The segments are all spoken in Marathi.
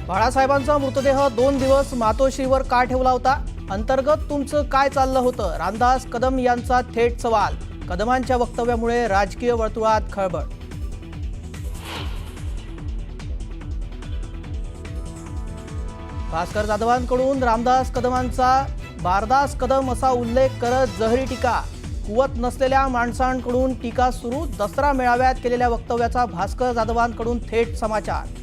बाळासाहेबांचा मृतदेह 2 दिवस मातोश्रीवर का ठेवला होता? अंतर्गत तुमचं काय चाललं होतं? रामदास कदम यांचा थेट सवाल. कदमांच्या वक्तव्यामुळे राजकीय वर्तुळात खळबळ. भास्कर जाधवांकडून रामदास कदमांचा बारदास कदम असा उल्लेख करत जहरी टीका. कुवत नसलेल्या माणसांकडून टीका सुरू. दसरा मेळाव्यात केलेल्या वक्तव्याचा भास्कर जाधवांकडून थेट समाचार.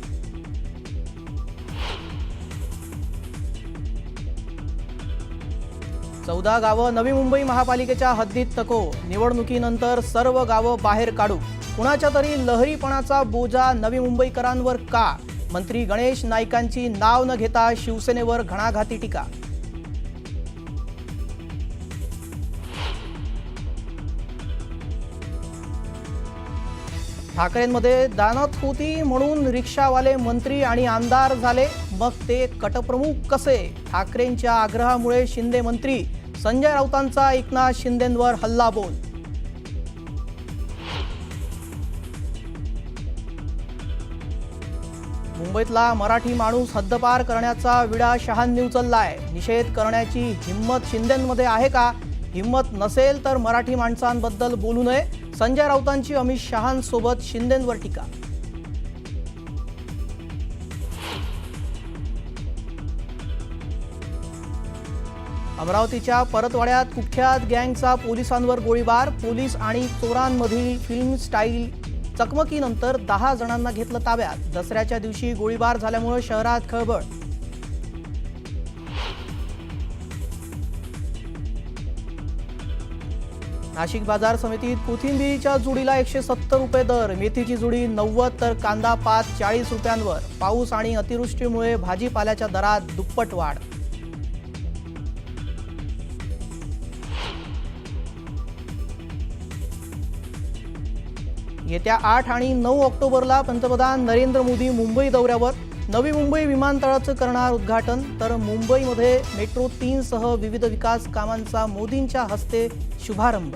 चौदा गावं नवी मुंबई महापालिकेच्या हद्दीत तको. निवडणुकीनंतर सर्व गावं बाहेर काढू. कुणाच्या तरी लहरीपणाचा बोजा नवी मुंबईकरांवर का? मंत्री गणेश नाईकांची नाव न घेता शिवसेनेवर घणाघाती टीका. ठाकरेंमध्ये दानत होती म्हणून रिक्षावाले मंत्री आणि आमदार झाले, मग ते गटप्रमुख कसे? ठाकरेंच्या आग्रहामुळे शिंदे मंत्री. संजय राऊतांचा एकनाथ शिंदेंवर हल्लाबोल. मुंबईतला मराठी माणूस हद्दपार करण्याचा विडा शहांनी उचललाय. निषेध करण्याची हिम्मत शिंदेंमध्ये आहे का? हिम्मत नसेल तर मराठी माणसांबद्दल बोलू नये. संजय राऊतांची अमित शहांसोबत शिंदेंवर टीका. अमरावतीच्या परतवाड्यात कुख्यात गँगचा पोलिसांवर गोळीबार. पोलीस आणि चोरांमधील फिल्म स्टाईल चकमकीनंतर 10 जणांना घेतलं ताब्यात. दसऱ्याच्या दिवशी गोळीबार झाल्यामुळे शहरात खळबळ. नाशिक बाजार समितीत कोथिंबीरीच्या जुडीला 170 रुपये दर. मेथीची जुडी 90 तर कांदा पात 40 रुपयांवर. पाऊस आणि अतिवृष्टीमुळे भाजीपाल्याच्या दरात दुप्पट वाढ. येत्या 8 आणि 9 ऑक्टोबरला पंतप्रधान नरेंद्र मोदी मुंबई दौऱ्यावर. नवी मुंबई विमानतळाचं करणार उद्घाटन. तर मुंबईमध्ये मेट्रो 3 सह विविध विकास कामांचा मोदींच्या हस्ते शुभारंभ.